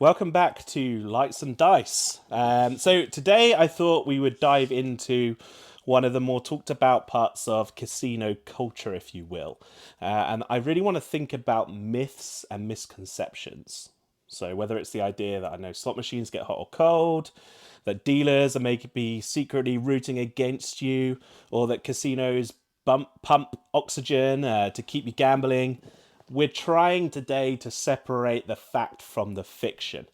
Welcome back to Lights and Dice. So today I thought we would dive into one of the more talked about parts of casino culture, if you will. And I really want to think about myths and misconceptions. So whether it's the idea that I know slot machines get hot or cold, that dealers are maybe secretly rooting against you, or that casinos pump oxygen to keep you gambling. We're trying today to separate the fact from the fiction.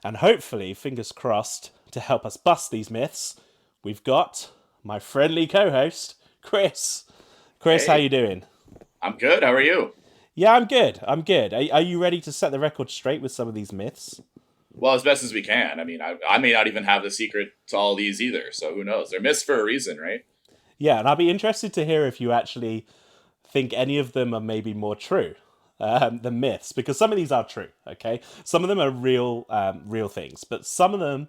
And hopefully, fingers crossed, to help us bust these myths, we've got my friendly co-host, Chris. Chris, how Hey, you doing? I'm good. How are you? Yeah, I'm good. I'm good. Are you ready to set the record straight with some of these myths? Well, as best as we can. I mean, I may not even have the secret to all these either, so who knows? They're missed for a reason, right? Yeah, and I'll be interested to hear if you actually think any of them are maybe more true than myths, because some of these are true. Okay, some of them are real things, but some of them,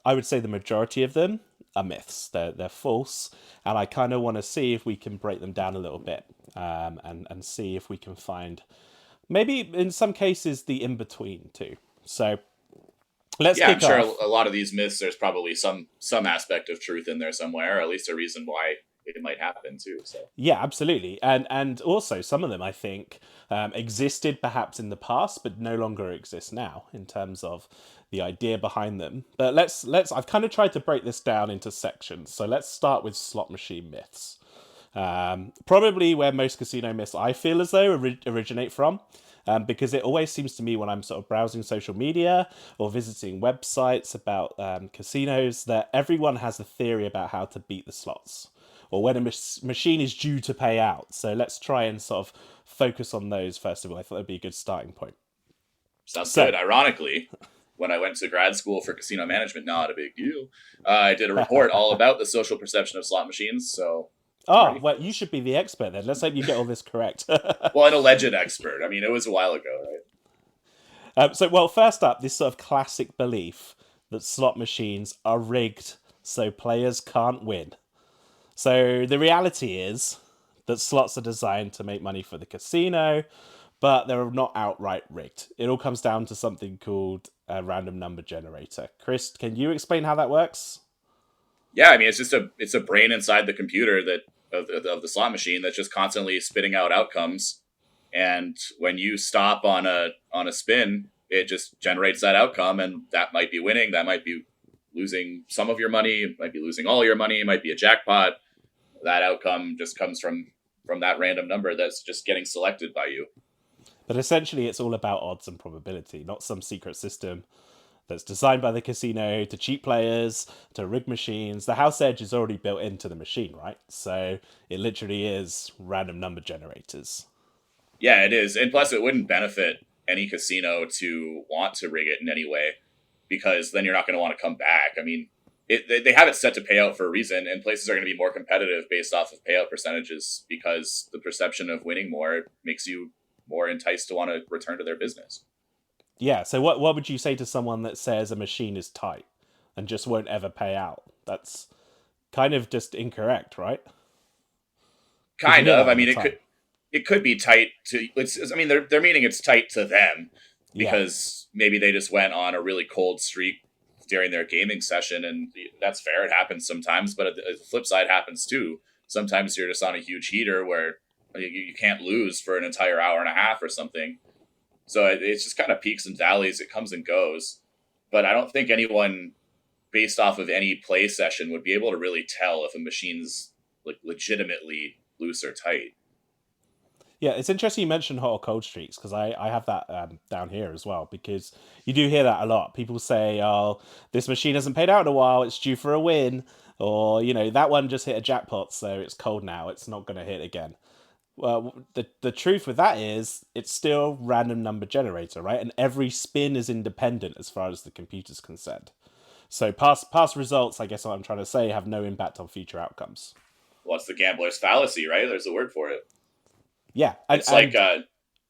I would say, the majority of them are myths. They're false, and I kind of want to see if we can break them down a little bit, and see if we can find maybe in some cases the in between too. So let's Yeah, I'm kick sure off. a lot of these myths. There's probably some aspect of truth in there somewhere, or at least a reason why it might happen too. So Yeah, absolutely, and also some of them I think existed perhaps in the past, but no longer exist now in terms of the idea behind them. But let's. I've kind of tried to break this down into sections. So let's start with slot machine myths. Probably where most casino myths I feel as though originate from. Because it always seems to me when I'm sort of browsing social media or visiting websites about casinos that everyone has a theory about how to beat the slots or when a machine is due to pay out. So let's try and sort of focus on those first of all. I thought that'd be a good starting point. sounds So, good. Ironically, when I went to grad school for casino management, not a big deal. I did a report all about the social perception of slot machines. So I'm oh, ready for well, you this. should be the expert then. Let's hope you get all this correct. Well, an alleged expert. I mean, it was a while ago, right? Well, first up, this sort of classic belief that slot machines are rigged so players can't win. So the reality is that slots are designed to make money for the casino, but they're not outright rigged. It all comes down to something called a random number generator. Chris, can you explain how that works? Yeah, I mean, it's a brain inside the computer that of the slot machine that's just constantly spitting out outcomes. And when you stop on a spin, it just generates that outcome, and that might be winning, that might be losing some of your money, it might be losing all your money, it might be a jackpot. That outcome just comes from that random number that's just getting selected by you. But essentially, it's all about odds and probability, not some secret system that's designed by the casino to cheat players, to rig machines. The house edge is already built into the machine, right? So it literally is random number generators. Yeah, it is, and plus, it wouldn't benefit any casino to want to rig it in any way because then you're not going to want to come back. I mean, they have it set to pay out for a reason, and places are going to be more competitive based off of payout percentages because the perception of winning more makes you more enticed to want to return to their business. Yeah, so what would you say to someone that says a machine is tight and just won't ever pay out? That's kind of just incorrect, right? Because you Kind hear of. that I all the mean, time. it could be tight to. I mean, they're meaning it's tight to them Yeah. because maybe they just went on a really cold streak during their gaming session, and that's fair. It happens sometimes, but the flip side happens too. Sometimes you're just on a huge heater where you can't lose for an entire hour and a half or something. So it's just kind of peaks and valleys. It comes and goes. But I don't think anyone, based off of any play session, would be able to really tell if a machine's like legitimately loose or tight. Yeah, it's interesting you mentioned hot or cold streaks because I have that down here as well because you do hear that a lot. People say, oh, this machine hasn't paid out in a while, it's due for a win. Or, that one just hit a jackpot, so it's cold now, it's not going to hit again. Well, the truth with that is it's still random number generator, right? And every spin is independent as far as the computer's concerned. So past results, I guess what I'm trying to say, have no impact on future outcomes. Well, it's the gambler's fallacy, right? There's a word for it. Yeah, It's like,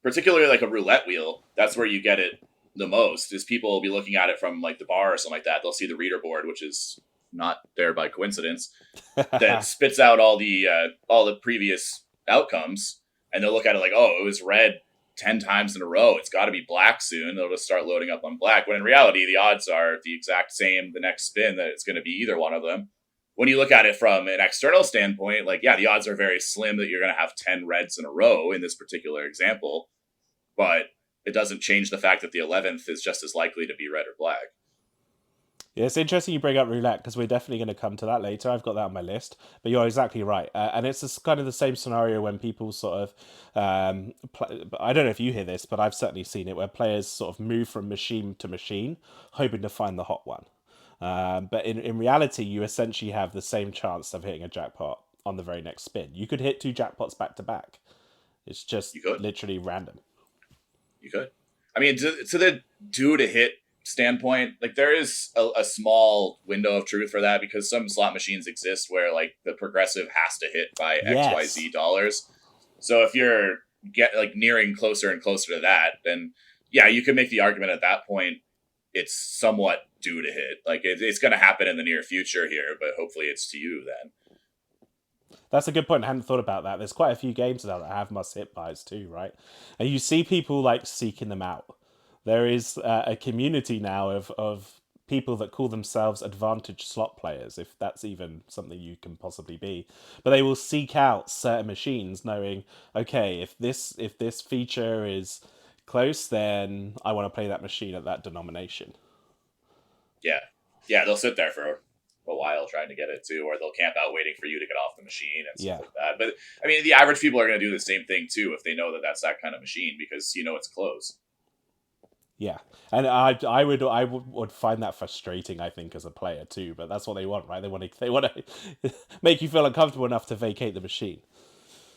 particularly like a roulette wheel. That's where you get it the most. Is people will be looking at it from like the bar or something like that. They'll see the reader board, which is not there by coincidence, that spits out all the previous outcomes, and they'll look at it like, oh, it was red 10 times in a row. It's got to be black soon. They'll just start loading up on black. When in reality, the odds are the exact same the next spin that it's going to be either one of them. When you look at it from an external standpoint, like, yeah, the odds are very slim that you're going to have 10 reds in a row in this particular example, but it doesn't change the fact that the 11th is just as likely to be red or black. Yeah, it's interesting you bring up roulette because we're definitely going to come to that later. I've got that on my list, but you're exactly right, and it's just kind of the same scenario when people sort of, I don't know if you hear this, but I've certainly seen it where players sort of move from machine to machine, hoping to find the hot one. But in reality, you essentially have the same chance of hitting a jackpot on the very next spin. You could hit two jackpots back to back. It's just You could. literally random. You could. I mean, to the due to hit standpoint, like, there is a small window of truth for that, because some slot machines exist where, like, the progressive has to hit by XYZ dollars. So if you're nearing closer and closer to that, then yeah, you can make the argument at that point it's somewhat due to hit. Like, it's going to happen in the near future here, but hopefully it's to you then. That's a good point. I hadn't thought about that. There's quite a few games now that have must hit buys too, right? And you see people like seeking them out. There is a community now of people that call themselves advantage slot players, if that's even something you can possibly be. But they will seek out certain machines, knowing, okay, if this feature is close, then I want to play that machine at that denomination. Yeah, they'll sit there for a while trying to get it too, or they'll camp out waiting for you to get off the machine and stuff like that. But I mean, the average people are going to do the same thing too if they know that that's that kind of machine, because it's close. Yeah, and I would find that frustrating, I think, as a player too. But that's what they want, right? They want to make you feel uncomfortable enough to vacate the machine.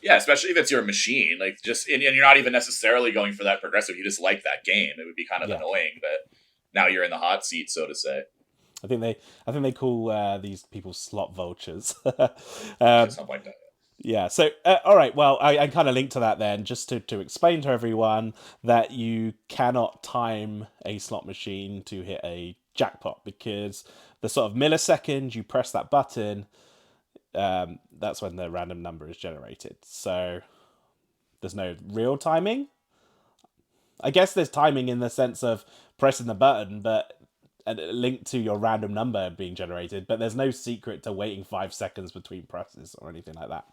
Yeah, especially if it's your machine, like, and you're not even necessarily going for that progressive. You just like that game. It would be kind of annoying that now you're in the hot seat, so to say. I think they call these people slot vultures. Something like that. Yeah, so, all right, well, I kind of linked to that then, just to explain to everyone that you cannot time a slot machine to hit a jackpot, because the sort of millisecond you press that button, that's when the random number is generated. So there's no real timing. I guess there's timing in the sense of pressing the button, but linked to your random number being generated, but there's no secret to waiting 5 seconds between presses or anything like that.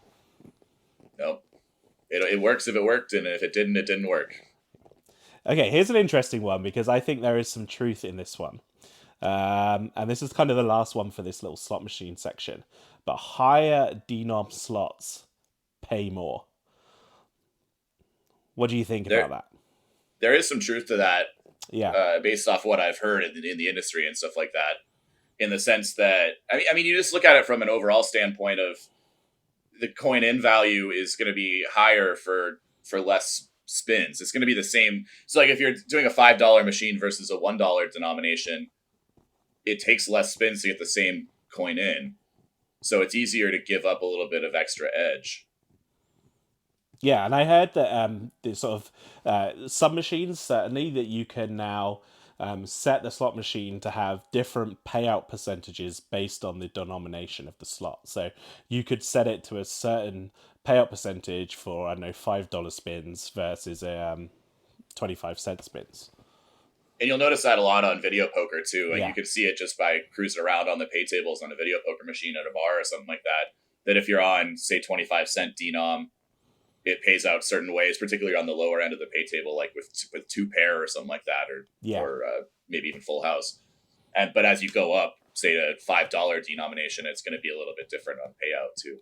Nope. It works if it worked, and if it didn't work. Okay, here's an interesting one, because I think there is some truth in this one. And this is kind of the last one for this little slot machine section. But higher denom slots pay more. What do you think about that? There is some truth to that. Yeah. Based off what I've heard in the industry and stuff like that. In the sense that, I mean, you just look at it from an overall standpoint of the coin in value is going to be higher for less spins. It's going to be the same. So, like, if you're doing a $5 machine versus a $1 denomination, it takes less spins to get the same coin in. So it's easier to give up a little bit of extra edge. Yeah, and I heard that the sort of sub machines, certainly, that you can now set the slot machine to have different payout percentages based on the denomination of the slot. So you could set it to a certain payout percentage for, I don't know, $5 spins versus 25-cent spins. And you'll notice that a lot on video poker too. And you can see it just by cruising around on the pay tables on a video poker machine at a bar or something like that. That if you're on, say, 25-cent denom, it pays out certain ways, particularly on the lower end of the pay table, like with two pair or something like that, or maybe even full house. But as you go up, say a $5 denomination, it's going to be a little bit different on payout too.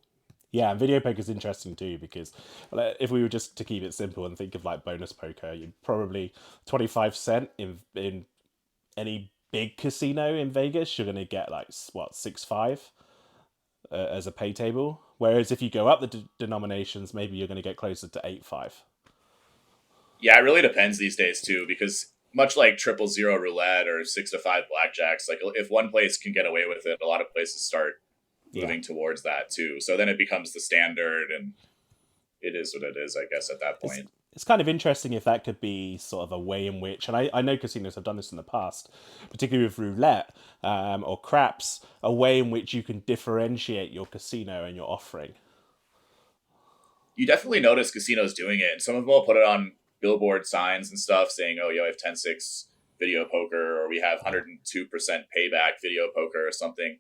Yeah, and video poker is interesting too, because if we were just to keep it simple and think of like bonus poker, you'd probably 25-cent in any big casino in Vegas, you're going to get like what, 6.5 as a pay table. Whereas if you go up the denominations, maybe you're going to get closer to 8.5. Yeah, it really depends these days too, because much like 000 roulette or 6 to 5 blackjacks, like if one place can get away with it, a lot of places start moving towards that too. So then it becomes the standard, and it is what it is, I guess, at that point. It's kind of interesting if that could be sort of a way in which, and I know casinos have done this in the past, particularly with roulette or craps, a way in which you can differentiate your casino and your offering. You definitely notice casinos doing it, and some of them will put it on billboard signs and stuff saying, "Oh, yo, I have 10-6 video poker," or "We have 102% payback video poker," or something.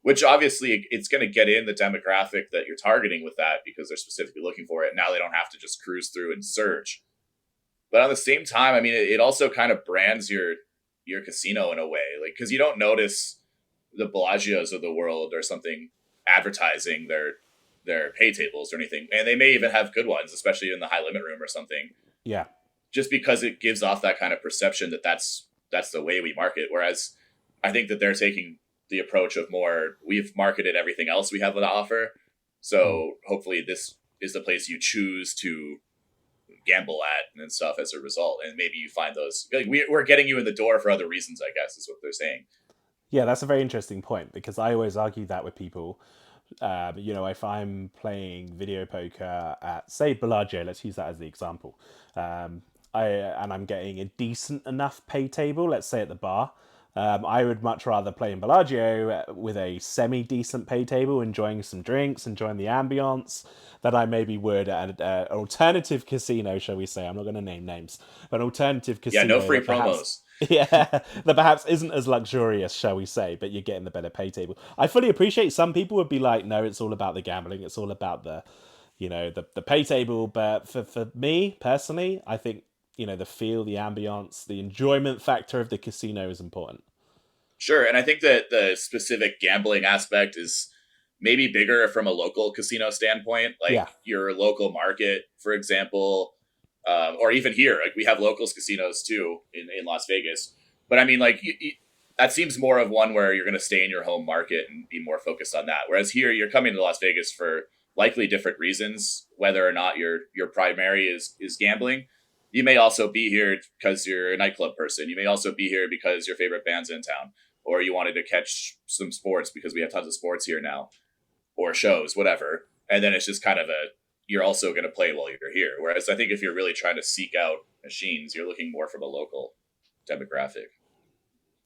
Which obviously it's going to get in the demographic that you're targeting with that because they're specifically looking for it. Now they don't have to just cruise through and search. But at the same time, I mean, it also kind of brands your casino in a way, like because you don't notice the Bellagio's of the world or something advertising their pay tables or anything, and they may even have good ones, especially in the high limit room or something. Yeah. Just because it gives off that kind of perception that that's the way we market. Whereas I think that they're taking the approach of more, we've marketed everything else we have to offer. So hopefully this is the place you choose to gamble at and stuff as a result. And maybe you find those, like, we're getting you in the door for other reasons, I guess, is what they're saying. Yeah, that's a very interesting point because I always argue that with people. If I'm playing video poker at, say, Bellagio, let's use that as the example, and I'm getting a decent enough pay table, let's say at the bar, I would much rather play in Bellagio with a semi-decent pay table, enjoying some drinks, enjoying the ambience, than I maybe would at an alternative casino, shall we say. I'm not going to name names, but an alternative Yeah, casino no free that perhaps promos. yeah, that perhaps isn't as luxurious, shall we say, but you're getting the better pay table. I fully appreciate some people would be like, no, it's all about the gambling, it's all about the pay table. But for me personally, I think, the feel, the ambience, the enjoyment factor of the casino is important. Sure. And I think that the specific gambling aspect is maybe bigger from a local casino standpoint, like Yeah. your local market, for example, or even here, like we have locals casinos too in Las Vegas. But I mean, like that seems more of one where you're going to stay in your home market and be more focused on that. Whereas here, you're coming to Las Vegas for likely different reasons, whether or not your primary is gambling. You may also be here because you're a nightclub person. You may also be here because your favorite band's in town, or you wanted to catch some sports because we have tons of sports here now, or shows, whatever. And then it's just kind of you're also going to play while you're here. Whereas I think if you're really trying to seek out machines, you're looking more from a local demographic.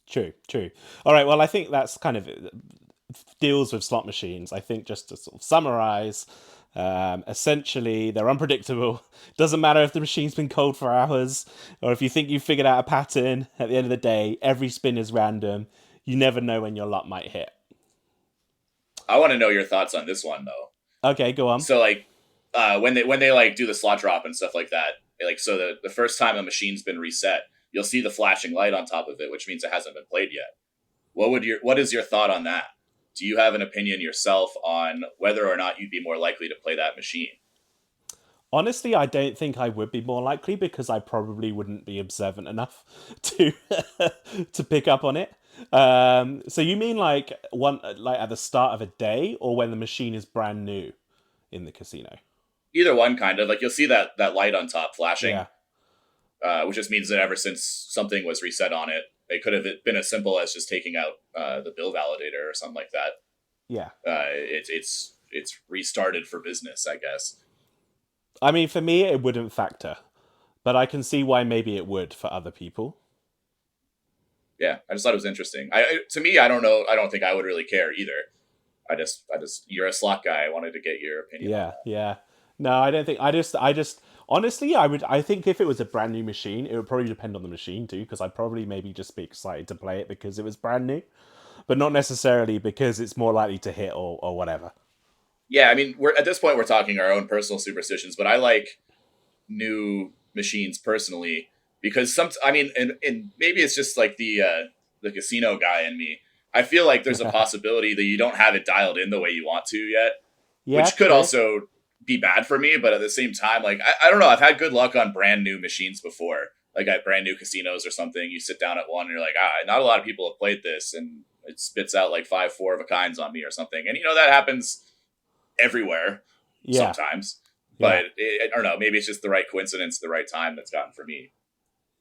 True, true. All right, well, I think that's kind of deals with slot machines. I think just to sort of summarize, essentially they're unpredictable. Doesn't matter if the machine's been cold for hours or if you think you've figured out a pattern. At the end of the day, every spin is random. You never know when your luck might hit. I want to know your thoughts on this one though. Okay, go on. So like when they like do the slot drop and stuff like that, like so the first time a machine's been reset, you'll see the flashing light on top of it, which means it hasn't been played yet. What is your thought on that? Do you have an opinion yourself on whether or not you'd be more likely to play that machine? Honestly, I don't think I would be more likely because I probably wouldn't be observant enough to to pick up on it. So you mean like at the start of a day or when the machine is brand new in the casino? Either one, kind of like you'll see that light on top flashing, Yeah, which just means that ever since something was reset on it, it could have been as simple as just taking out the bill validator or something like that. yeah. It's restarted for business, I guess. I mean, for me, it wouldn't factor, but I can see why maybe it would for other people. Yeah, I just thought it was interesting. To me, I don't know. I don't think I would really care either. You're a slot guy. I wanted to get your opinion on Yeah, that. yeah. No, I don't think. I just. Honestly, I would. I think if it was a brand new machine, it would probably depend on the machine too, because I'd probably maybe just be excited to play it because it was brand new, but not necessarily because it's more likely to hit or whatever. Yeah, I mean, we're at this point we're talking our own personal superstitions, but I like new machines personally because I mean, and maybe it's just like the casino guy in me. I feel like there's a possibility that you don't have it dialed in the way you want to yet, Yeah, which could true. also be bad for me. But at the same time, like I don't know, I've had good luck on brand new machines before, like at brand new casinos or something. You sit down at one and you're like, not a lot of people have played this, and it spits out like 5 four of a kinds on me or something. And that happens everywhere Yeah, sometimes. yeah, But I don't know, maybe it's just the right coincidence, the right time that's gotten for me.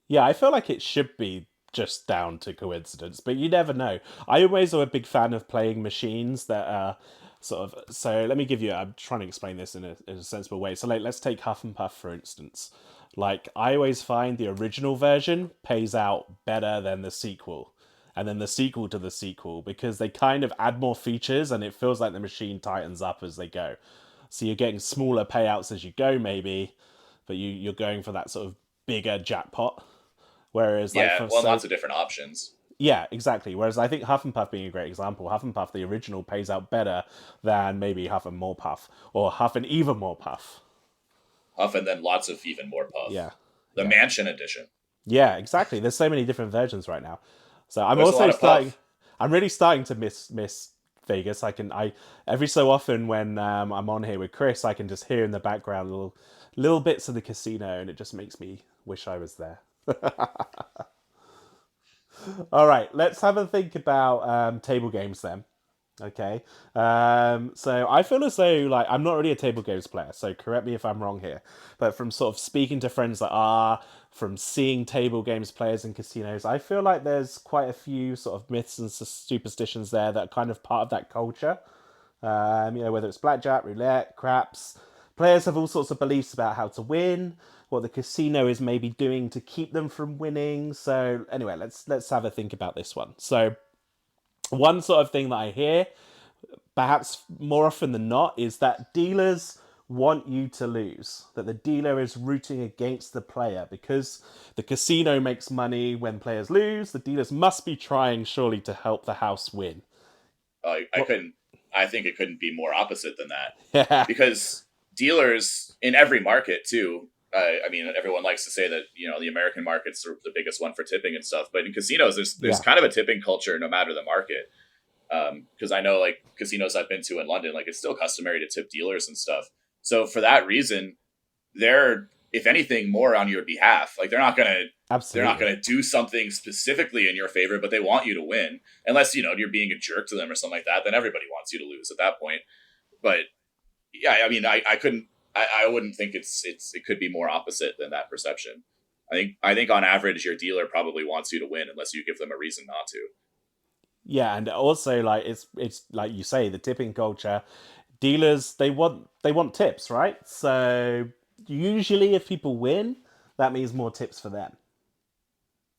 yeah. I feel like it should be just down to coincidence, but you never know. I always am a big fan of playing machines that are sort of. So let me give you. I'm trying to explain this in a sensible way. So like, let's take Huff and Puff for instance. Like I always find the original version pays out better than the sequel. And then the sequel to the sequel because they kind of add more features and it feels like the machine tightens up as they go. So you're getting smaller payouts as you go, maybe, but you're going for that sort of bigger jackpot. Whereas, like, Yeah, for well, so lots of different options. yeah, exactly. Whereas I think Huff and Puff being a great example, Huff and Puff the original pays out better than maybe Huff and More Puff or Huff and Even More Puff. Huff and then lots of even more Yeah, Puff. The yeah, Mansion Edition. yeah, exactly. There's so many different versions right now. So I'm There's a also lot of starting. Puff. I'm really starting to miss Vegas. I every so often when I'm on here with Chris, I can just hear in the background little bits of the casino, and it just makes me wish I was there. All right, let's have a think about table games then. Okay. So I feel as though like I'm not really a table games player, so correct me if I'm wrong here. But from sort of speaking to friends that are, from seeing table games players in casinos, I feel like there's quite a few sort of myths and superstitions there that are kind of part of that culture. Whether it's blackjack, roulette, craps, players have all sorts of beliefs about how to win, what the casino is maybe doing to keep them from winning. So anyway, let's have a think about this one. So one sort of thing that I hear perhaps more often than not, is that dealers want you to lose. That the dealer is rooting against the player because the casino makes money when players lose. The dealers must be trying, surely, to help the house win. I What? couldn't. I think it couldn't be more opposite than that, Yeah, because dealers in every market too. I mean, everyone likes to say that the American market's the biggest one for tipping and stuff, but in casinos, there's yeah, kind of a tipping culture no matter the market. Because I know like casinos I've been to in London, like it's still customary to tip dealers and stuff. So for that reason, they're, if anything, more on your behalf. Like they're not absolutely. gonna do something specifically in your favor, but they want you to win. Unless you're being a jerk to them or something like that, then everybody wants you to lose at that point. But yeah, I mean, I couldn't, I wouldn't think it could be more opposite than that perception. I think on average, your dealer probably wants you to win unless you give them a reason not to. Yeah, and also like it's like you say, the tipping culture. Dealers they want tips, right? So usually, if people win, that means more tips for them.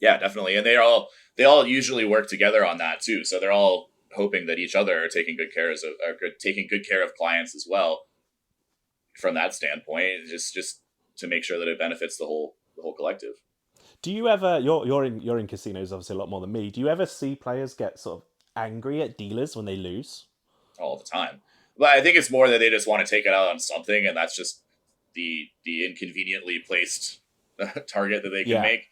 Yeah, definitely, and they all usually work together on that too. So they're all hoping that each other are taking good care taking good care of clients as well. From that standpoint, just to make sure that it benefits the whole collective Do you ever you're in casinos obviously a lot more than me. Do you ever see players get sort of angry at dealers when they lose? all the time. But I think it's more that they just want to take it out on something, and that's just the inconveniently placed target that they can Yeah. make.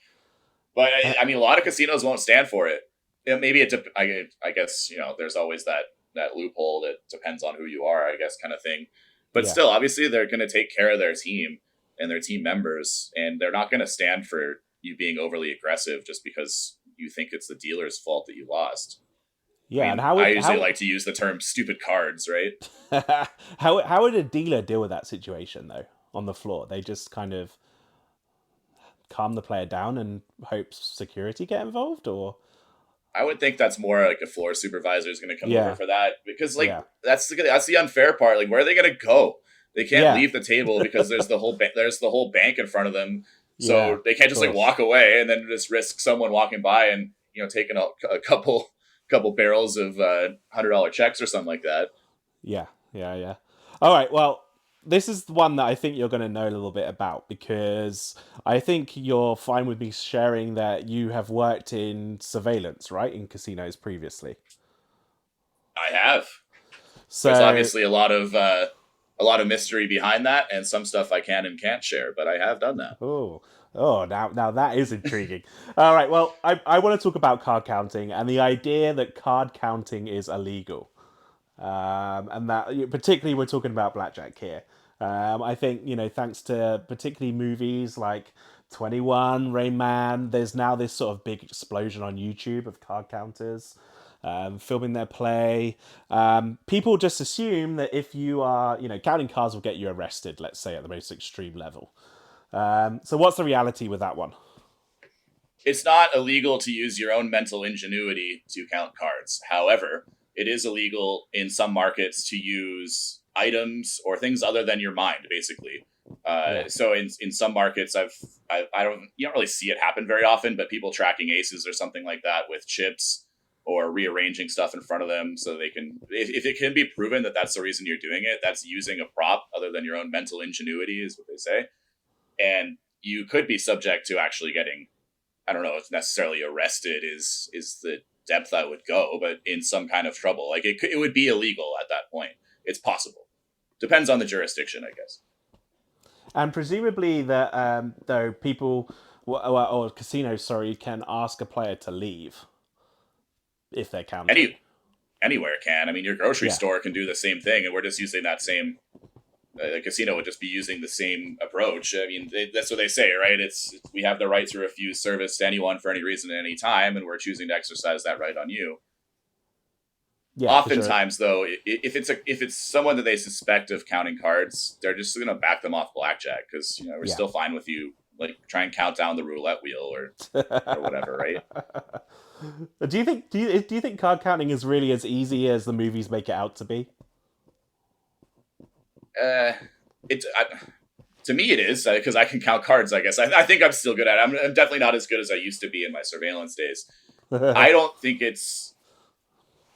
But Uh, I mean, a lot of casinos won't stand for it. Maybe I guess there's always that loophole that depends on who you are, I guess, kind of thing. But yeah. still, obviously, they're going to take care of their team and their team members, and they're not going to stand for you being overly aggressive just because you think it's the dealer's fault that you lost. I Yeah, and mean, how I would usually like to use the term "stupid cards," right? how would a dealer deal with that situation though on the floor? They just kind of calm the player down and hope security get involved, or I would think that's more like a floor supervisor is going to come over yeah, for that, because like yeah, that's the unfair part. Like, where are they going to go? They can't yeah, leave the table because there's the whole bank in front of them, yeah, so they can't of just like course. walk away and then just risk someone walking by and taking a couple barrels of $100 checks or something like that. Yeah, yeah, yeah. All right. Well, this is one that I think you're going to know a little bit about because I think you're fine with me sharing that you have worked in surveillance, right, in casinos previously. I have. There's So, obviously a lot of mystery behind that, and some stuff I can and can't share, but I have done that. oh, now that is intriguing. All right. Well, I want to talk about card counting and the idea that card counting is illegal. And that particularly we're talking about blackjack here. I think thanks to particularly movies like 21, Rain Man, there's now this sort of big explosion on YouTube of card counters filming their play. People just assume that if you are counting cards will get you arrested. Let's say at the most extreme level. So what's the reality with that one? It's not illegal to use your own mental ingenuity to count cards. However, it is illegal in some markets to use items or things other than your mind, basically. Yeah, So in some markets, I don't you don't really see it happen very often, but people tracking aces or something like that with chips or rearranging stuff in front of them so they can, if it can be proven that that's the reason you're doing it, that's using a prop other than your own mental ingenuity, is what they say. And you could be subject to actually getting, I don't know if necessarily arrested is the depth I would go, but in some kind of trouble. Like it would be illegal at that point. It's possible. Depends on the jurisdiction, I guess. And presumably that though people or casinos, sorry, can ask a player to leave if they're counting. Anywhere can. I mean, your grocery Yeah. store can do the same thing, and we're just using that same. The casino would just be using the same approach. I mean, that's what they say, right? It's we have the right to refuse service to anyone for any reason at any time, and we're choosing to exercise that right on you. Yeah, for sure. Oftentimes, though, if it's someone that they suspect of counting cards, they're just going to back them off blackjack because we're Yeah. still fine with you. Like try and count down the roulette wheel or whatever, right? Do you think card counting is really as easy as the movies make it out to be? Uh, it's to me it is because I can count cards. I guess I think I'm still good at it. I'm definitely not as good as I used to be in my surveillance days. I don't think it's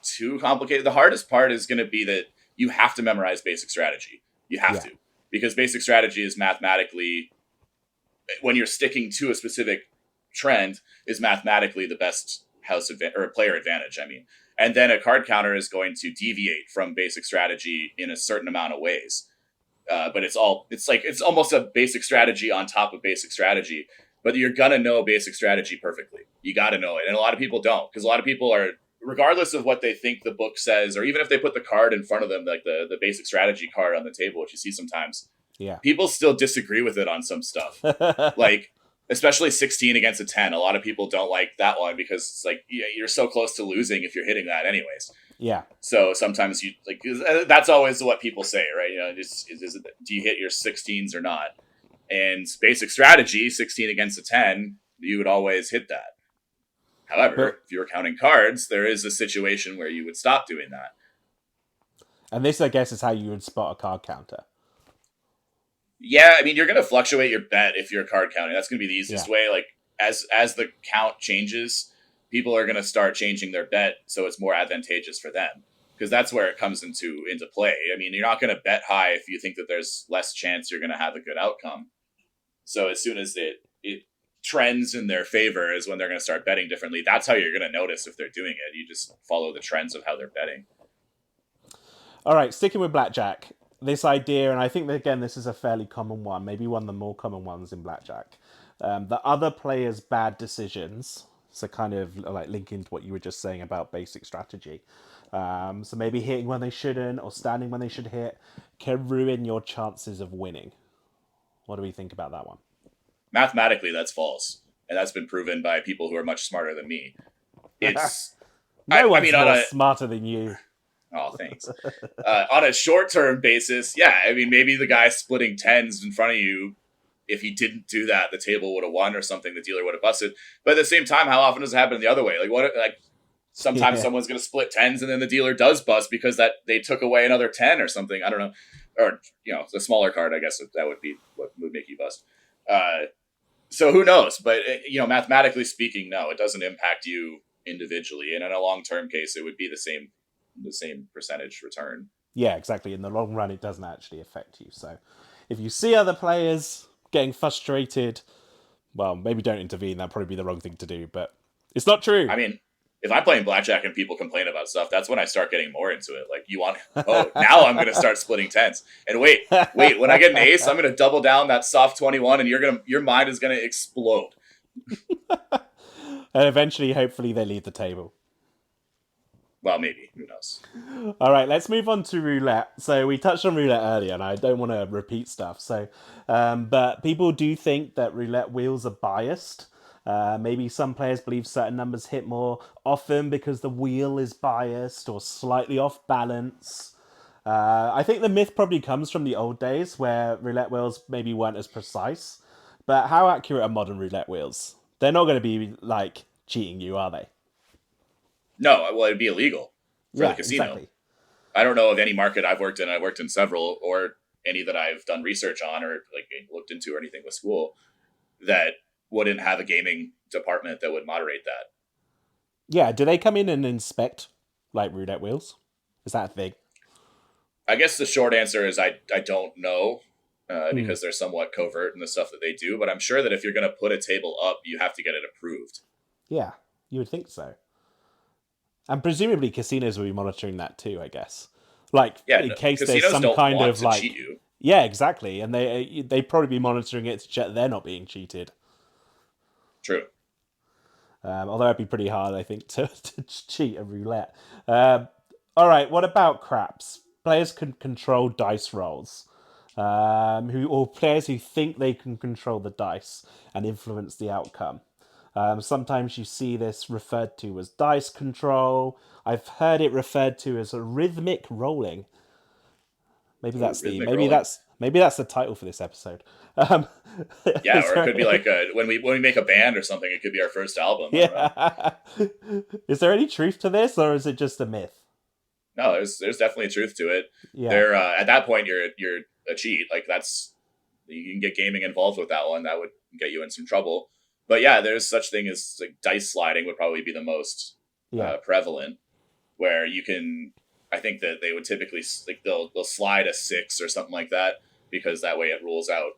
too complicated. The hardest part is going to be that you have to memorize basic strategy. You have Yeah. to because basic strategy is mathematically when you're sticking to a specific trend is mathematically the best or player advantage. I mean, and then a card counter is going to deviate from basic strategy in a certain amount of ways. But it's almost a basic strategy on top of basic strategy. But you're gonna know basic strategy perfectly. You got to know it, and a lot of people don't because a lot of people are, regardless of what they think the book says, or even if they put the card in front of them, like the basic strategy card on the table, which you see sometimes, Yeah. people still disagree with it on some stuff. Like especially 16 against a 10. A lot of people don't like that one because it's like you're so close to losing if you're hitting that anyways. Yeah. So sometimes you like that's always what people say, right? Do you hit your 16s or not? And basic strategy, 16 against a 10, you would always hit that. However, if you were counting cards, there is a situation where you would stop doing that. And this, I guess, is how you would spot a card counter. Yeah, I mean, you're going to fluctuate your bet if you're card counting. That's going to be the easiest Yeah. way. Like as the count changes, people are going to start changing their bet so it's more advantageous for them because that's where it comes into play. I mean, you're not going to bet high if you think that there's less chance you're going to have a good outcome. So as soon as it trends in their favor is when they're going to start betting differently. That's how you're going to notice if they're doing it. You just follow the trends of how they're betting. All right, sticking with blackjack, this idea, and I think that, again, this is a fairly common one, maybe one of the more common ones in blackjack, the other players' bad decisions. So kind of like linking to what you were just saying about basic strategy. So maybe hitting when they shouldn't or standing when they should hit can ruin your chances of winning. What do we think about that one? Mathematically, that's false. And that's been proven by people who are much smarter than me. It's No one's on smarter than you. Oh, thanks. On a short-term basis, yeah. I mean, maybe the guy splitting tens in front of you, if he didn't do that, the table would have won or something. The dealer would have busted. But at the same time, how often does it happen the other way? Like sometimes someone's going to split tens and then the dealer does bust because that they took away another 10 or something. I don't know. Or, the smaller card, I guess that would be what would make you bust. So who knows? But, mathematically speaking, no, it doesn't impact you individually. And in a long-term case, it would be the same percentage return. Yeah, exactly. In the long run, it doesn't actually affect you. So if you see other players getting frustrated, well, maybe don't intervene. That'd probably be the wrong thing to do, but it's not true. I mean, if I'm playing blackjack and people complain about stuff, that's when I start getting more into it. Like, now I'm going to start splitting tens. And wait, when I get an ace, I'm going to double down that soft 21 and your mind is going to explode. And eventually, hopefully, they leave the table. Well, maybe. Who knows? All right, let's move on to roulette. So we touched on roulette earlier, and I don't want to repeat stuff. So, but people do think that roulette wheels are biased. Maybe some players believe certain numbers hit more often because the wheel is biased or slightly off balance. I think the myth probably comes from the old days where roulette wheels maybe weren't as precise. But how accurate are modern roulette wheels? They're not going to be like cheating you, are they? No, well, it'd be illegal for the casino. Exactly. I don't know of any market I've worked in. I've worked in several, or any that I've done research on or like looked into or anything with school that wouldn't have a gaming department that would moderate that. Yeah, do they come in and inspect like roulette wheels? Is that a thing? I guess the short answer is I don't know. Hmm. because they're somewhat covert in the stuff that they do. But I'm sure that if you're going to put a table up, you have to get it approved. Yeah, you would think so. And presumably casinos will be monitoring that too, I guess. Like Yeah, in no, case there's casinos some don't kind want of to cheat like, you. yeah, exactly, and they probably be monitoring it to check they're not being cheated. True. Although it'd be pretty hard, I think, to cheat a roulette. Um, all right, what about craps? Players can control dice rolls. Or players who think they can control the dice and influence the outcome. Sometimes you see this referred to as dice control. I've heard it referred to as a rhythmic rolling. Maybe Ooh, that's the rhythmic rolling. maybe that's the title for this episode. Um, Yeah, is or it there could be like when we make a band or something. It could be our first album. I don't know. yeah? Is there any truth to this, or is it just a myth? No, there's definitely truth to it. Yeah, There at that point you're a cheat. Like that's you can get gaming involved with that one. That would get you in some trouble. But yeah, there's such thing as like dice sliding would probably be the most yeah, prevalent, where you can. I think that they would typically like they'll slide a 6 or something like that because that way it rules out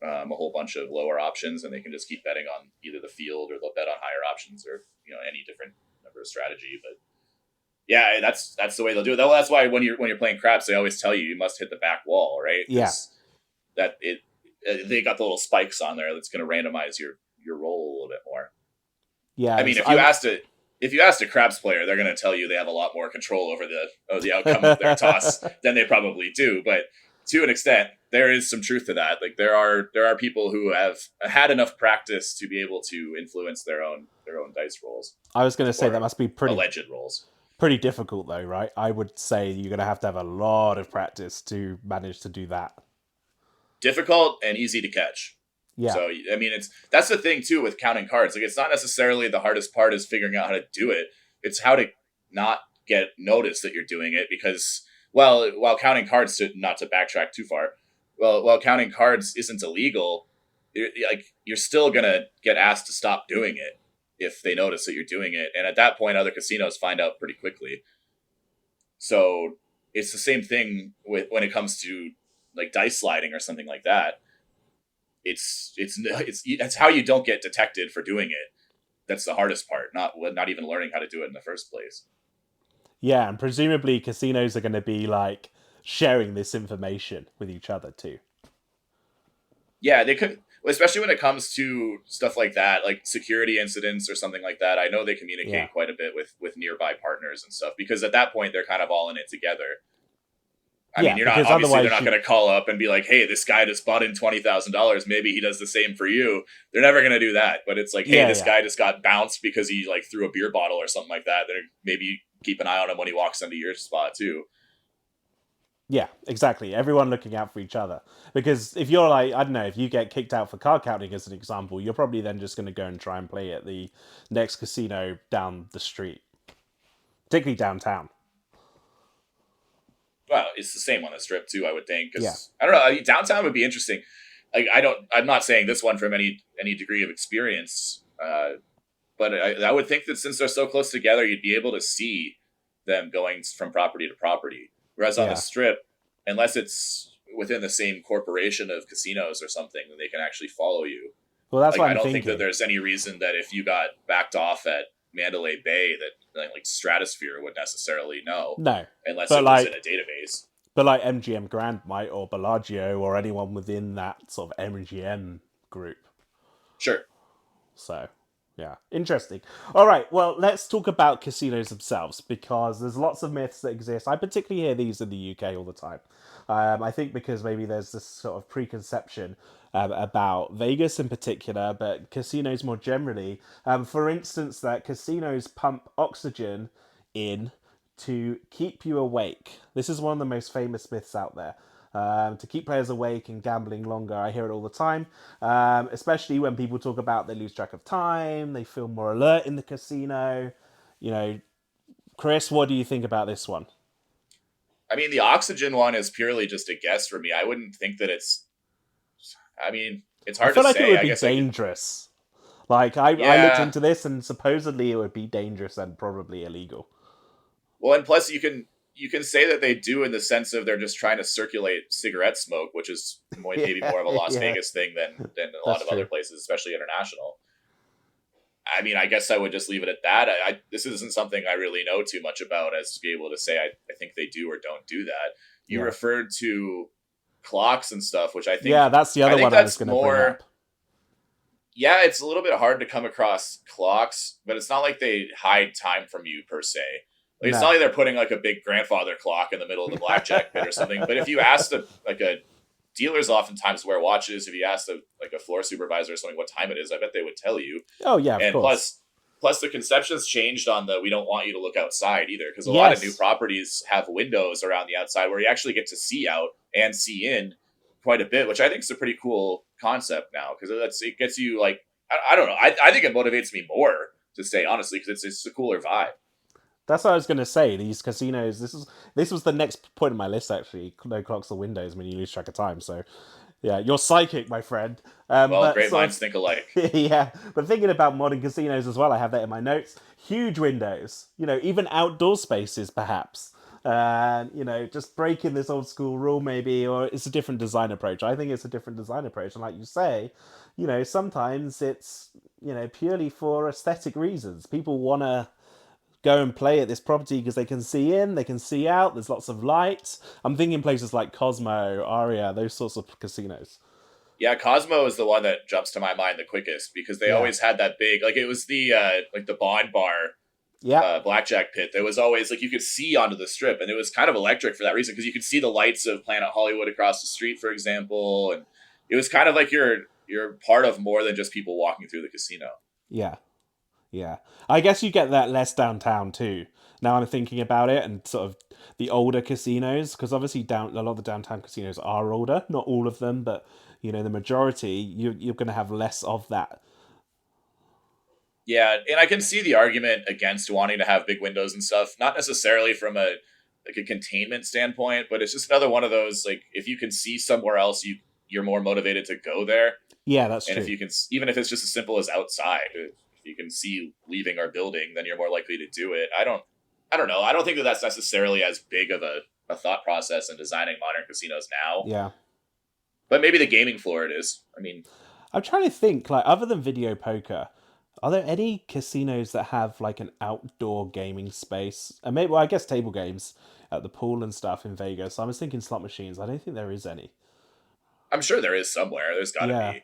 a whole bunch of lower options, and they can just keep betting on either the field or they'll bet on higher options or any different number of strategy. But yeah, that's the way they'll do it. Well, that's why when you're playing craps, they always tell you must hit the back wall, right? yeah, Because that it they got the little spikes on there that's going to randomize your roll a little bit more. I yeah. mean, So if you asked a craps player, they're going to tell you they have a lot more control over the outcome of their toss than they probably do. But to an extent, there is some truth to that. Like there are people who have had enough practice to be able to influence their own dice rolls I was going to say that or must be alleged rolls. pretty difficult, though, right? I would say you're going to have a lot of practice to manage to do that. Difficult and easy to catch. Yeah, So I mean, that's the thing too with counting cards. Like it's not necessarily the hardest part is figuring out how to do it. It's how to not get noticed that you're doing it because while counting cards to not to backtrack too far, while counting cards isn't illegal, you're still gonna get asked to stop doing it if they notice that you're doing it, and at that point, other casinos find out pretty quickly. So it's the same thing with when it comes to like dice sliding or something like that. It's how you don't get detected for doing it. That's the hardest part. Not even learning how to do it in the first place. yeah, and presumably casinos are going to be like sharing this information with each other too. Yeah, they could, especially when it comes to stuff like that, like security incidents or something like that. I know they Yeah, communicate quite a bit with nearby partners and stuff because at that point they're kind of all in it together. I mean, yeah, you're not because obviously they're otherwise not you, going to call up and be like, "Hey, this guy just bought in $20,000. Maybe he does the same for you." They're never going to do that. But it's like, "Hey, yeah, this yeah, guy just got bounced because he like threw a beer bottle or something like that." Then maybe keep an eye on him when he walks into your spot too. yeah, exactly. Everyone looking out for each other. Because if you're like, I don't know, if you get kicked out for card counting as an example, you're probably then just going to go and try and play at the next casino down the street, particularly downtown. Well, it's the same on the strip too, I would think. Yeah, Because I don't know, I mean, downtown would be interesting. Like I don't, I'm not saying this one from any degree of experience, but I would think that since they're so close together, you'd be able to see them going from property to property. Whereas on the yeah. strip, unless it's within the same corporation of casinos or something, then they can actually follow you. Well, that's Like what I I'm don't think that thinking. there's any reason that if you got backed off at Mandalay Bay that like Stratosphere would necessarily know No, unless but it was in a like, database. MGM Grand might, or Bellagio, or anyone within that sort of MGM group. Sure. So, yeah, interesting. All right, well, let's talk about casinos themselves because there's lots of myths that exist. I particularly hear these in the UK all the time. I think because maybe there's this sort of preconception about Vegas in particular, but casinos more generally. For instance, that casinos pump oxygen in to keep you awake. This is one of the most famous myths out there. To keep players awake and gambling longer. I hear it all the time, especially when people talk about they lose track of time, they feel more alert in the casino. You know, Chris, what do you think about this one? I mean, the oxygen one is purely just a guess for me. I wouldn't think that it's. I mean, it's I hard feel to like it say. would I be guess I could. dangerous. Like, I looked Yeah. into this and supposedly it would be dangerous and probably illegal. Well, and plus you can say that they do in the sense of they're just trying to circulate cigarette smoke, which is maybe Yeah, more of a Las yeah, Vegas thing than a lot that's of other true. places, especially international. I mean, I guess I would just leave it at that. This isn't something I really know too much about as to be able to say I think they do or don't do that. You Yeah, referred to clocks and stuff, which yeah, that's the I other think one I was that's going to bring more. up. Yeah, it's a little bit hard to come across clocks, but it's not like they hide time from you per se. Like, it's not No. like they're putting like a big grandfather clock in the middle of the blackjack pit or something. But if you asked a dealers oftentimes wear watches. If you asked a floor supervisor or something what time it is, I bet they would tell you. Oh yeah, of And course. plus the conception's changed on the we don't want you to look outside either, because a lot of new Yes, properties have windows around the outside where you actually get to see out and see in quite a bit, which I think is a pretty cool concept now, because it gets you like I don't know. I think it motivates me more to stay, honestly, because it's a cooler vibe. that's what I was going to say. These casinos. This was the next point on my list actually. No clocks or windows when you lose track of time. So yeah, you're psychic, my friend. Well, But great sort minds think alike. of, yeah. But thinking about modern casinos as well, I have that in my notes. Huge windows. Even outdoor spaces, perhaps. And just breaking this old school rule, maybe, or it's a different design approach. I think it's a different design approach, and like you say, sometimes it's purely for aesthetic reasons. People want to go and play at this property because they can see in, they can see out. There's lots of light. I'm thinking places like Cosmo, Aria, those sorts of casinos. Yeah, Cosmo is the one that jumps to my mind the quickest, because they Yeah, always had that big, like, it was the like the Bond Bar yeah, blackjack pit. There was always like you could see onto the strip, and it was kind of electric for that reason, because you could see the lights of Planet Hollywood across the street, for example, and it was kind of like you're part of more than just people walking through the casino. yeah, yeah. I guess you get that less downtown too. Now I'm thinking about it, and sort of the older casinos, because obviously a lot of the downtown casinos are older. Not all of them, but the majority. You're going to have less of that. Yeah, and I can see the argument against wanting to have big windows and stuff, not necessarily from a containment standpoint, but it's just another one of those, like, if you can see somewhere else, you're more motivated to go there. Yeah, that's And if true. you can, even if it's just as simple as outside, if you can see leaving our building, then you're more likely to do it. I don't know. I don't think that that's necessarily as big of a thought process in designing modern casinos now, Yeah. but maybe the gaming floor it is. I mean, I'm trying to think, like, other than video poker, are there any casinos that have like an outdoor gaming space? And maybe, well, I guess table games at the pool and stuff in Vegas. I was thinking slot machines. I don't think there is any. I'm sure there is somewhere. There's got to Yeah, be,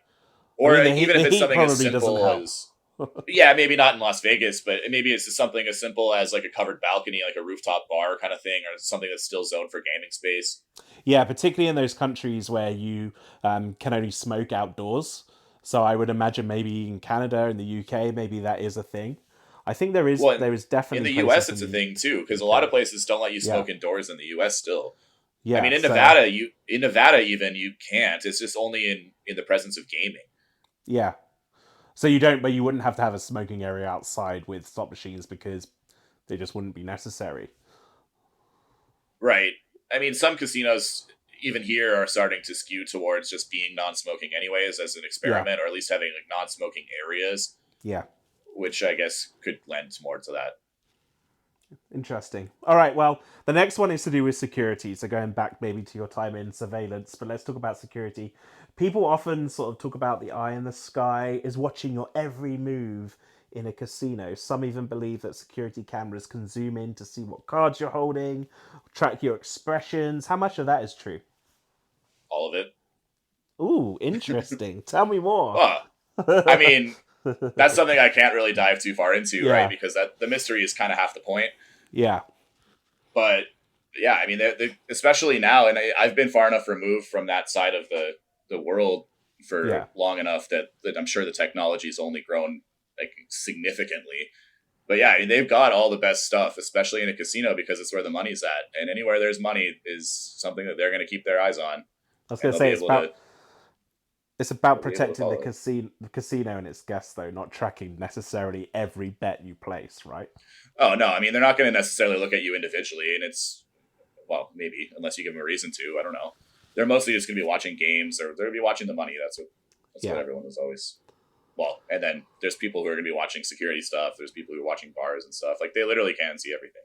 I or mean even the if it's heat something as probably doesn't simple help. as, yeah, maybe not in Las Vegas, but maybe it's just something as simple as like a covered balcony, like a rooftop bar kind of thing, or something that's still zoned for gaming space. Yeah, particularly in those countries where you can only smoke outdoors. So I would imagine maybe in Canada and the UK, maybe that is a thing. I think there is Well, there is in definitely the U.S., places it's in a the thing too, because a lot UK. of places don't let you Yeah, smoke indoors in the U.S. still. I yeah. mean, So In Nevada even you can't. It's just only in the presence of gaming. yeah, so you don't, but you wouldn't have to have a smoking area outside with slot machines because they just wouldn't be necessary. Right. I mean, some casinos even here are starting to skew towards just being non-smoking anyways as an Yeah, experiment, or at least having like non-smoking areas, yeah. which I guess could lend more to that. Interesting. All right, well, the next one is to do with security. So going back maybe to your time in surveillance, but let's talk about security. People often sort of talk about the eye in the sky is watching your every move in a casino. Some even believe that security cameras can zoom in to see what cards you're holding, track your expressions. How much of that is true? All of it. Ooh, interesting. Tell me more. Well, I mean, that's something I can't really dive too far into, right? Yeah, Because that the mystery is kind of half the point. yeah, But yeah, I mean, especially now, and I've been far enough removed from that side of the world yeah. for long enough that I'm sure the technology's only grown like significantly. But yeah, I mean, they've got all the best stuff, especially in a casino, because it's where the money's at, and anywhere there's money is something that they're going to keep their eyes on, I was and gonna say it's about they'll be able to protecting the follow it. casino and its guests, though, not tracking necessarily every bet you place, right? Oh no, I mean, they're not going to necessarily look at you individually, and it's, well, maybe unless you give them a reason to. I don't know. They're mostly just going to be watching games, or they're going to be watching the money. That's what Yeah. everyone was always. Well, and then there's people who are going to be watching security stuff. There's people who are watching bars and stuff. Like, they literally can see everything.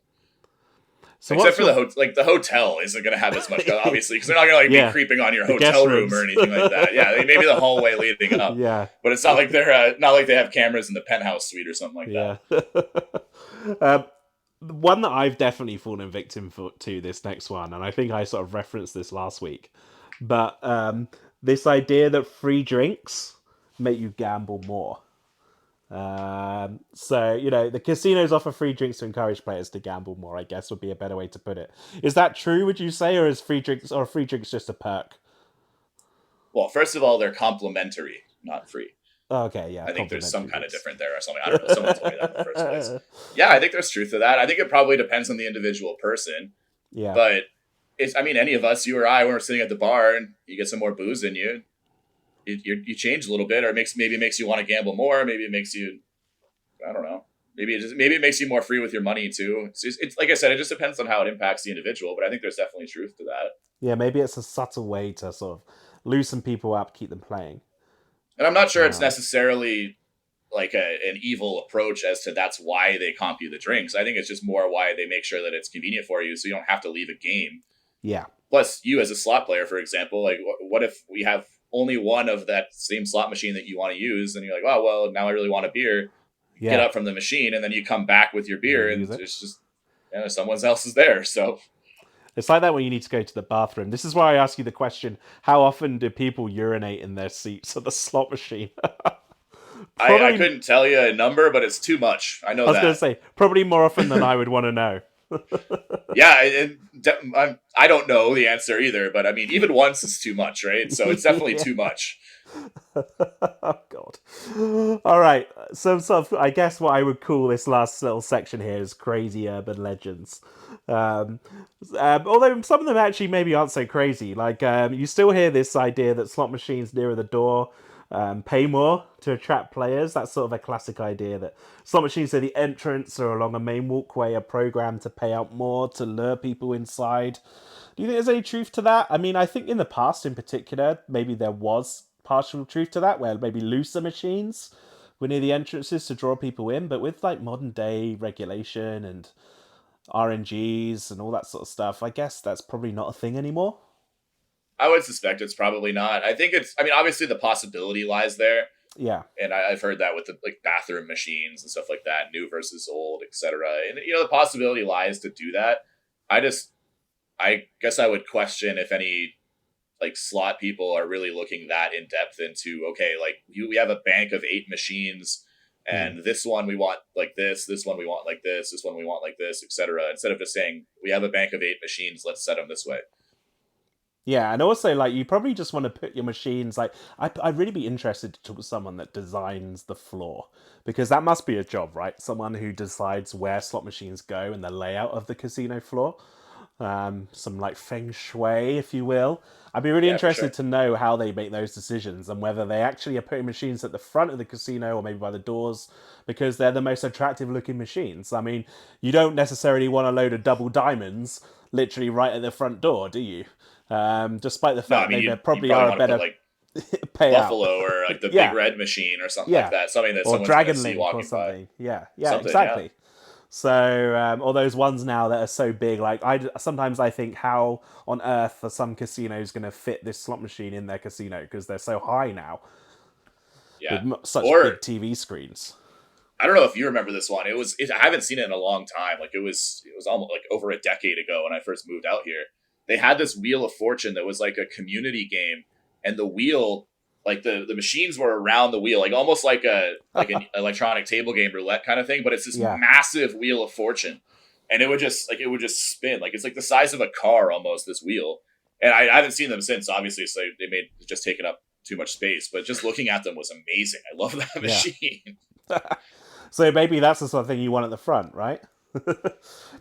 So Except what's for your the hotel isn't going to have as much, obviously, because they're not going to like be yeah, creeping on your the guest hotel room or rooms? anything like that. Yeah, maybe the hallway leading up, Yeah, but it's not like they're not like they have cameras in the penthouse suite or something like that. yeah. um, one that I've definitely fallen victim to this next one, and I think I sort of referenced this last week, but this idea that free drinks make you gamble more. So the casinos offer free drinks to encourage players to gamble more. I guess would be a better way to put it. Is that true? Would you say, or is free drinks just a perk? Well, first of all, they're complimentary, not free. Okay, yeah, I think there's some complimentary kind of drinks. different there or something. I don't know. Someone told me that in the first place. Yeah, I think there's truth to that. I think it probably depends on the individual person, Yeah, but I mean, any of us, you or I, when we're sitting at the bar and you get some more booze in you, you change a little bit, or maybe it makes you want to gamble more. Maybe it makes you, I don't know. Maybe it makes you more free with your money too. It's like I said, it just depends on how it impacts the individual. But I think there's definitely truth to that. yeah. Maybe it's a subtle way to sort of loosen people up, keep them playing. And I'm not sure it's Um, necessarily like an evil approach as to that's why they comp you the drinks. I think it's just more why they make sure that it's convenient for you, so you don't have to leave a game. yeah, Plus, you as a slot player, for example, like what if we have only one of that same slot machine that you want to use, and you're like, oh well, now I really want a beer. Get yeah. up from the machine, and then you come back with your beer, and Use it. it's just someone else is there. So It's like that when you need to go to the bathroom. This is why I ask you the question: how often do people urinate in their seats at the slot machine? I Probably. couldn't tell you a number, but it's too much. I I know was going to that. say probably more often than I would want to know. Yeah, I don't know the answer either, but I mean, even once is too much, right? So it's definitely Yeah. too much. Oh God. All right. So sort of, I guess what I would call this last little section here is crazy urban legends. Um, although some of them actually maybe aren't so crazy. Like you still hear this idea that slot machines nearer the door pay more to attract players. That's sort of a classic idea that slot machines at the entrance or along a main walkway are programmed to pay out more to lure people inside. Do you think there's any truth to that? I mean, I think in the past, in particular, maybe there was partial truth to that, where maybe looser machines were near the entrances to draw people in. But with like modern day regulation and RNGs and all that sort of stuff, I guess that's probably not a thing anymore. I would suspect it's probably not. I think it's. I mean, obviously the possibility lies there, Yeah, and I've heard that with the like bathroom machines and stuff like that, new versus old, etc. And the possibility lies to do that. I just, I guess I would question if any like slot people are really looking that in depth into okay, like we have a bank of 8 machines, mm. and this one we want like this one we want like this one we want like this, etc. Instead of just saying we have a bank of 8 machines, let's set them this way. Yeah, and also like you probably just want to put your machines like I'd really be interested to talk to someone that designs the floor because that must be a job, right? Someone who decides where slot machines go and the layout of the casino floor. Some like feng shui, if you will. I'd be really Yeah, for interested sure. to know how they make those decisions and whether they actually are putting machines at the front of the casino or maybe by the doors because they're the most attractive looking machines. I mean, you don't necessarily want a load of double diamonds literally right at the front door, do you? Despite the No, fact I that mean maybe there you probably probably are a want to put better like payout. Buffalo or like the big Yeah, red machine or something like yeah. that. Something that Or someone's going to Dragon see Link or walking by. something. Yeah, yeah, Something, yeah. exactly. So, all those ones now that are so big, like sometimes I think, how on earth are some casinos going to fit this slot machine in their casino because they're so high now Yeah. with such Or big TV screens. I don't know if you remember this one. I haven't seen it in a long time. Like it was almost like over a decade ago when I first moved out here. They had this Wheel of Fortune that was like a community game, and the wheel, like the machines were around the wheel, like almost like an electronic table game roulette kind of thing. But it's this Yeah, massive Wheel of Fortune, and it would just spin like it's like the size of a car almost. This wheel, and I haven't seen them since. Obviously, so they made just taken up too much space. But just looking at them was amazing. I love that yeah. machine. So maybe that's the sort of thing you want at the front, right?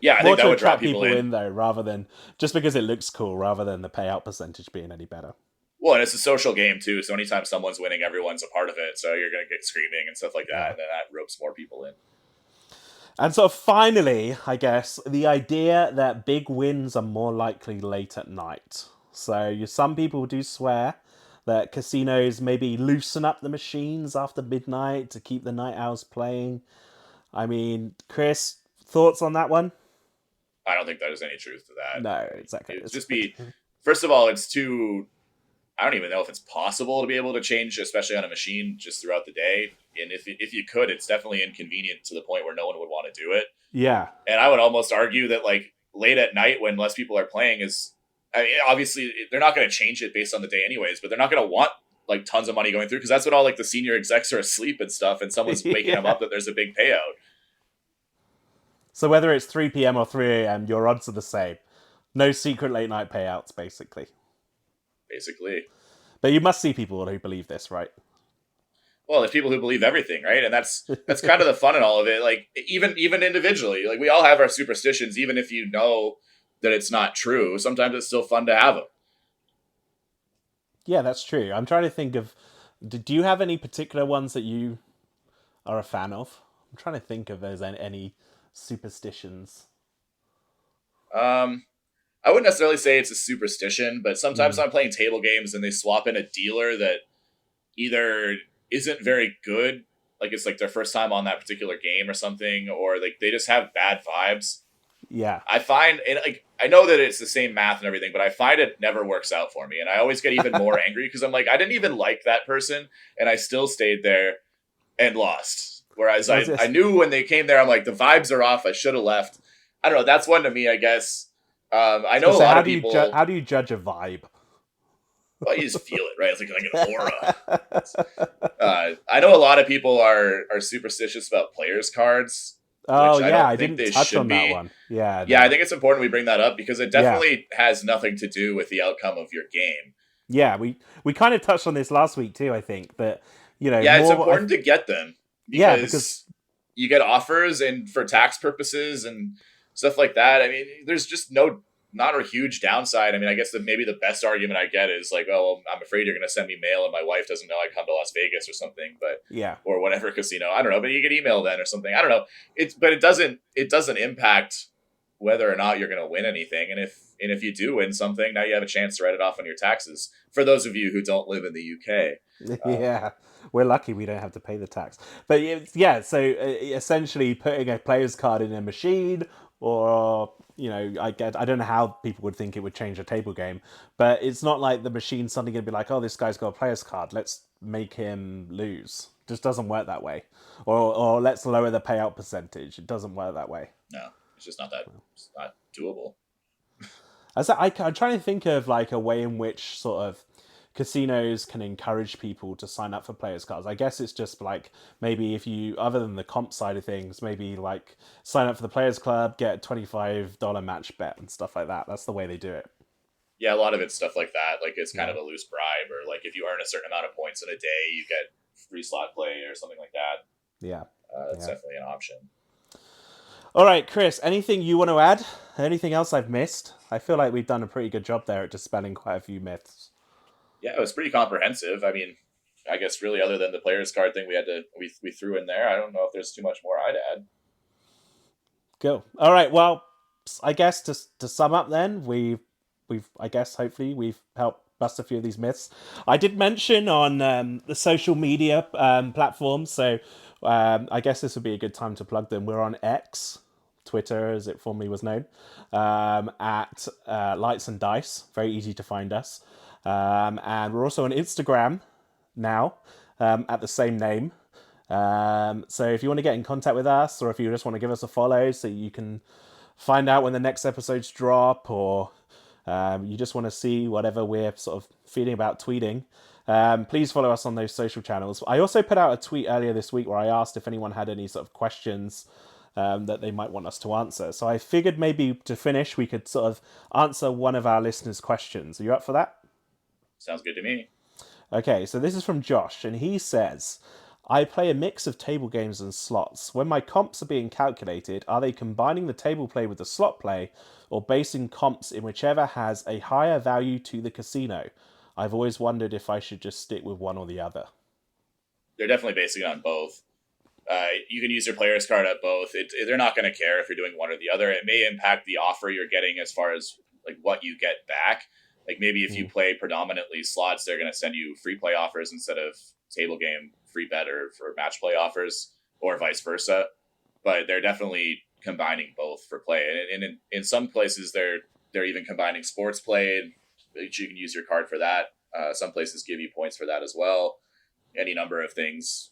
Yeah, I More think that to would draw attract people people in. in though, rather than just because it looks cool, rather than the payout percentage being any better. Well, and it's a social game too, so anytime someone's winning, everyone's a part of it. So you're gonna get screaming and stuff like that, Yeah. and then that ropes more people in. And so finally, I guess, the idea that big wins are more likely late at night. So some people do swear that casinos maybe loosen up the machines after midnight to keep the night owls playing. I mean, Chris, thoughts on that one? I don't think there's any truth to that. No, exactly. It would just be, first of all, it's too. I don't even know if it's possible to be able to change, especially on a machine, just throughout the day. And if you could, it's definitely inconvenient to the point where no one would want to do it. Yeah. And I would almost argue that like late at night when less people are playing is, I mean, obviously they're not going to change it based on the day anyways, but they're not going to want like tons of money going through because that's what all like the senior execs are asleep and stuff, and someone's waking them up that there's a big payout. So whether it's 3 p.m. or 3 a.m., your odds are the same. No secret late night payouts, basically. Basically. But you must see people who believe this, right? Well, there's people who believe everything, right? And that's kind of the fun in all of it. Like even individually, like we all have our superstitions, even if you know that it's not true. Sometimes it's still fun to have them. Yeah, that's true. I'm trying to think of. Do you have any particular ones that you are a fan of? I'm trying to think if there's any superstitions. I wouldn't necessarily say it's a superstition, but sometimes I'm playing table games and they swap in a dealer that either isn't very good, like it's like their first time on that particular game or something, or like they just have bad vibes. Yeah. I find, and like I know that it's the same math and everything, but I find it never works out for me, and I always get even more angry because I'm like, I didn't even like that person, and I still stayed there and lost. Whereas I knew when they came there, I'm like, the vibes are off. I should have left. I don't know. That's one to me, I guess. I know a lot of people. How do you judge a vibe? Well, you just feel it, right? It's like an aura. I know a lot of people are superstitious about players' cards. Oh yeah, I didn't touch on that one. Yeah, yeah, I think it's important we bring that up because it definitely has nothing to do with the outcome of your game. Yeah, we kind of touched on this last week too. I think, but it's important to get them because you get offers and for tax purposes and stuff like that. I mean, there's just not a huge downside. I mean, I guess maybe the best argument I get is like, oh, well, I'm afraid you're going to send me mail and my wife doesn't know I come to Las Vegas or something, but or whatever casino. I don't know, but you get email then or something. I don't know. But it doesn't impact whether or not you're going to win anything. And if you do win something, now you have a chance to write it off on your taxes. For those of you who don't live in the UK. We're lucky we don't have to pay the tax. But so essentially putting a player's card in a machine, or I don't know how people would think it would change a table game, but it's not like the machine's suddenly going to be like, oh, this guy's got a player's card, let's make him lose. It just doesn't work that way. Or let's lower the payout percentage. It doesn't work that way. No, it's just not it's not doable. I'm trying to think of like a way in which sort of casinos can encourage people to sign up for players cards. I guess it's just like maybe if you, other than the comp side of things, maybe like sign up for the players club, get a $25 match bet and stuff like that. That's the way they do it. Yeah, a lot of it's stuff like that. Like it's kind of a loose bribe, or like if you earn a certain amount of points in a day, you get free slot play or something like that. Yeah, that's definitely an option. All right, Chris, anything you want to add? Anything else I've missed? I feel like we've done a pretty good job there at dispelling quite a few myths. Yeah, it was pretty comprehensive. I mean, I guess really other than the players card thing we threw in there, I don't know if there's too much more I'd add. Cool. All right. Well, I guess to sum up then, we've I guess hopefully we've helped bust a few of these myths. I did mention on the social media platforms, so I guess this would be a good time to plug them. We're on X, Twitter as it formerly was known, at Lights and Dice. Very easy to find us. And we're also on Instagram now at the same name. So if you want to get in contact with us, or if you just want to give us a follow so you can find out when the next episodes drop, or you just want to see whatever we're sort of feeling about tweeting, please follow us on those social channels. I also put out a tweet earlier this week where I asked if anyone had any sort of questions that they might want us to answer. So I figured maybe to finish, we could sort of answer one of our listeners' questions. Are you up for that? Sounds good to me. Okay, so this is from Josh, and he says, I play a mix of table games and slots. When my comps are being calculated, are they combining the table play with the slot play, or basing comps in whichever has a higher value to the casino? I've always wondered if I should just stick with one or the other. They're definitely basing it on both. You can use your player's card at both. They're not going to care if you're doing one or the other. It may impact the offer you're getting as far as like what you get back. Like maybe if you play predominantly slots, they're going to send you free play offers instead of table game free bet or for match play offers, or vice versa. But they're definitely combining both for play, and in some places they're even combining sports play. You can use your card for that. Some places give you points for that as well. Any number of things.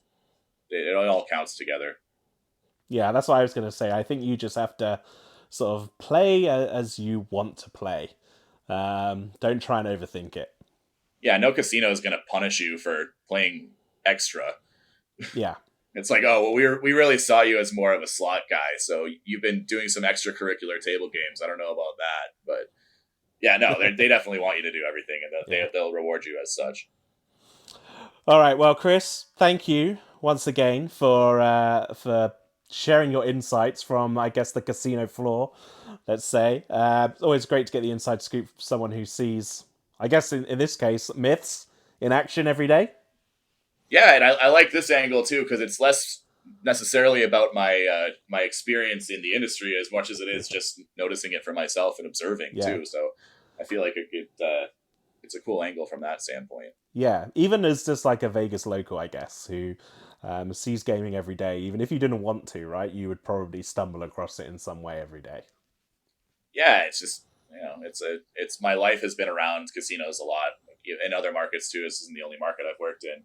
It all counts together. Yeah, that's what I was going to say. I think you just have to sort of play as you want to play. Don't try and overthink it. Yeah, no casino is going to punish you for playing extra. Yeah. It's like, oh, well, we really saw you as more of a slot guy, so you've been doing some extracurricular table games. I don't know about that, but yeah, no, they definitely want you to do everything, and they'll reward you as such. All right. Well, Chris, thank you once again for sharing your insights from, I guess, the casino floor. Let's say it's always great to get the inside scoop from someone who sees, I guess, in this case, myths in action every day. Yeah, and I like this angle too because it's less necessarily about my experience in the industry as much as it is just noticing it for myself and observing too. So I feel like it's a cool angle from that standpoint. Yeah, even as just like a Vegas local, I guess, who sees gaming every day, even if you didn't want to, right, you would probably stumble across it in some way every day. Yeah, it's just it's my life has been around casinos a lot in other markets too. This isn't the only market I've worked in.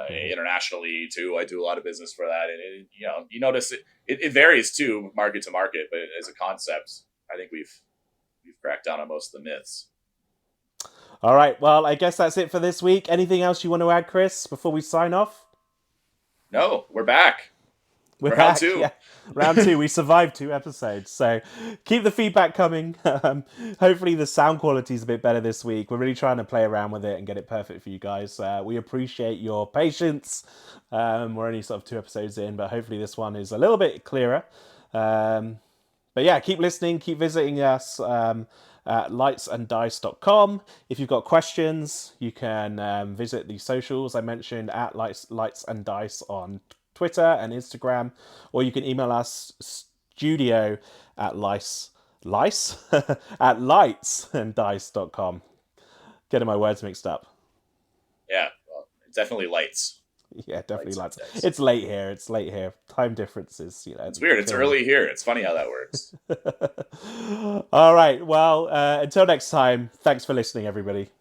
Internationally too, I do a lot of business for that, and you notice it varies too, market to market, but as a concept, I think we've cracked down on most of the myths. All right, well, I guess that's it for this week. Anything else you want to add, Chris, before we sign off? No, we're back. We're round back, two. Yeah. Round two. We survived 2 episodes, so keep the feedback coming. Hopefully, the sound quality is a bit better this week. We're really trying to play around with it and get it perfect for you guys. We appreciate your patience. We're only sort of 2 episodes in, but hopefully, this one is a little bit clearer. But yeah, keep listening, keep visiting us at lightsanddice.com. If you've got questions, you can visit the socials I mentioned at Lights and Dice on Twitter and Instagram, or you can email us studio at lice at lightsanddice.com. Getting my words mixed up. Yeah, well, definitely lights. Yeah, definitely lights. It's late here. It's late here. Time differences, It's weird. It's early here. It's funny how that works. All right. Well, until next time, thanks for listening, everybody.